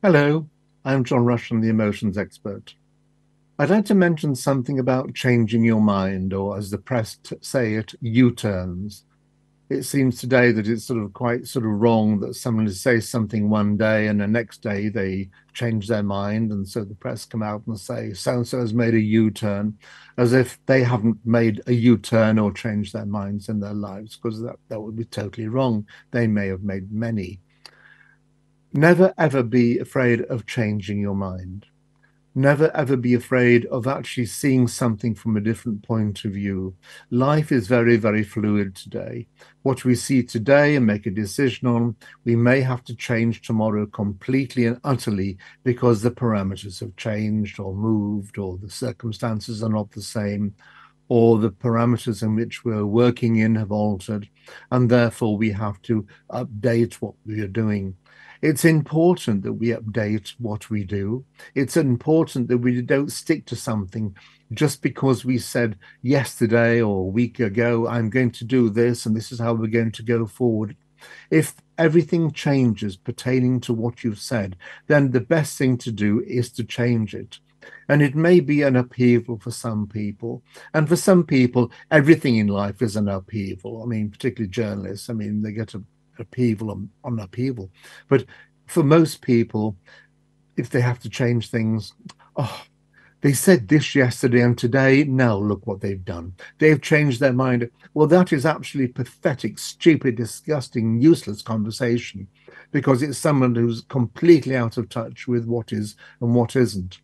Hello, I'm John Rushton, the emotions expert. I'd like to mention something about changing your mind, or as the press say it, U-turns. It seems today that it's sort of quite sort of wrong that someone says something one day and the next day they change their mind, and so the press come out and say so and so has made a U-turn, as if they haven't made a U-turn or changed their minds in their lives, because that would be totally wrong. They may have made many. Never ever be afraid of changing your mind. Never ever be afraid of actually seeing something from a different point of view. Life is very, very fluid today. What we see today and make a decision on, we may have to change tomorrow completely and utterly because the parameters have changed or moved, or the circumstances are not the same, or the parameters in which we're working in have altered, and therefore we have to update what we are doing. It's important that we update what we do. It's important that we don't stick to something just because we said yesterday or a week ago, I'm going to do this and this is how we're going to go forward. If everything changes pertaining to what you've said, then the best thing to do is to change it. And it may be an upheaval for some people. And for some people, everything in life is an upheaval. I mean, particularly journalists, I mean, they get a upheaval on upheaval. But for most people, if they have to change things, oh, they said this yesterday and today, now look what they've done. They've changed their mind. Well, that is actually pathetic, stupid, disgusting, useless conversation because it's someone who's completely out of touch with what is and what isn't.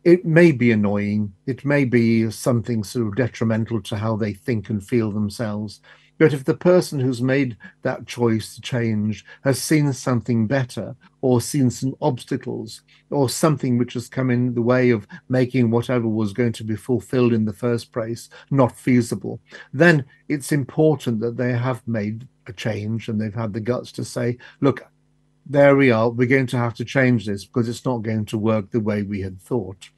It may be annoying. It may be something sort of detrimental to how they think and feel themselves. But if the person who's made that choice to change has seen something better or seen some obstacles or something which has come in the way of making whatever was going to be fulfilled in the first place not feasible, then it's important that they have made a change and they've had the guts to say, look, there we are. We're going to have to change this because it's not going to work the way we had thought.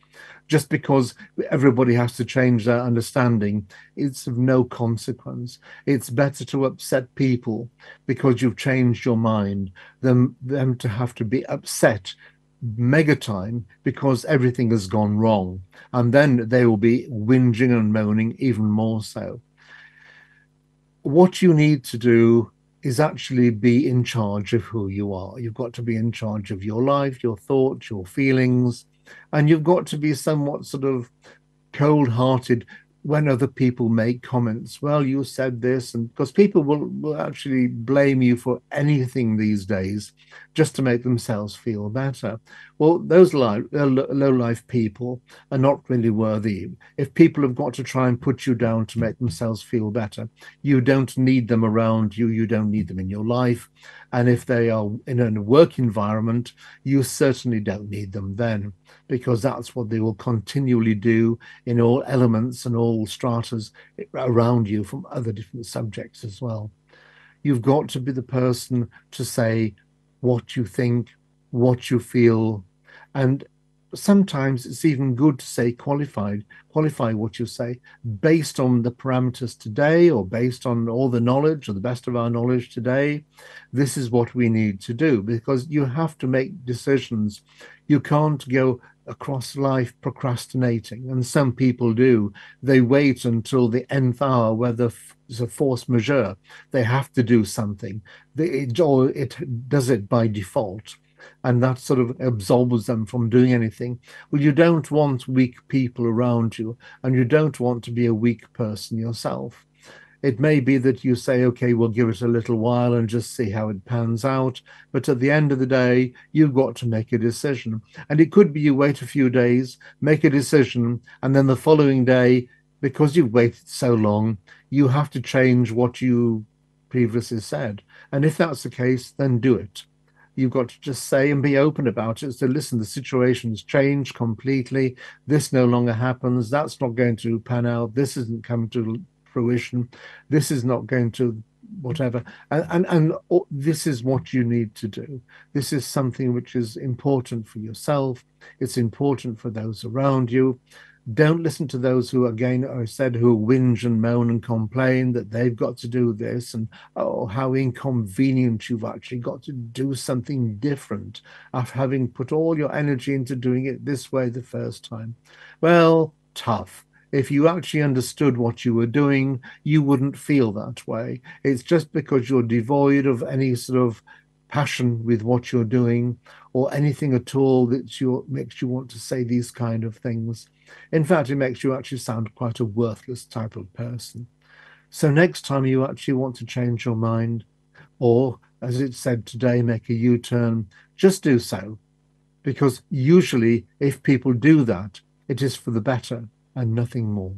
Just because everybody has to change their understanding, it's of no consequence. It's better to upset people because you've changed your mind than them to have to be upset mega time because everything has gone wrong. And then they will be whinging and moaning even more so. What you need to do is actually be in charge of who you are. You've got to be in charge of your life, your thoughts, your feelings, and you've got to be somewhat sort of cold hearted when other people make comments. Well, you said this, and because people will actually blame you for anything these days just to make themselves feel better. Well, those low life people are not really worthy. If people have got to try and put you down to make themselves feel better, you don't need them around you. You don't need them in your life. And if they are in a work environment, you certainly don't need them then, because that's what they will continually do in all elements and all stratas around you from other different subjects as well. You've got to be the person to say what you think, what you feel, and sometimes it's even good to say qualify what you say based on the parameters today or based on all the knowledge or the best of our knowledge today. This is what we need to do because you have to make decisions. You can't go across life procrastinating, and some people do. They wait until the nth hour where there's a force majeure. They have to do something. Or it does it by default, and that sort of absolves them from doing anything. Well, you don't want weak people around you, and you don't want to be a weak person yourself. It may be that you say, okay, we'll give it a little while and just see how it pans out. But at the end of the day, you've got to make a decision. And it could be you wait a few days, make a decision, and then the following day, because you've waited so long, you have to change what you previously said. And if that's the case, then do it. You've got to just say and be open about it. So listen, the situation's changed completely. This no longer happens. That's not going to pan out. This isn't come to fruition. This is not going to whatever. And this is what you need to do. This is something which is important for yourself. It's important for those around you. Don't listen to those who, again, I said, who whinge and moan and complain that they've got to do this and, oh, how inconvenient you've actually got to do something different after having put all your energy into doing it this way the first time. Well, tough. If you actually understood what you were doing, you wouldn't feel that way. It's just because you're devoid of any sort of passion with what you're doing or anything at all that makes you want to say these kind of things. In fact, it makes you actually sound quite a worthless type of person. So next time you actually want to change your mind, or as it said today, make a U-turn, just do so. Because usually if people do that, it is for the better and nothing more.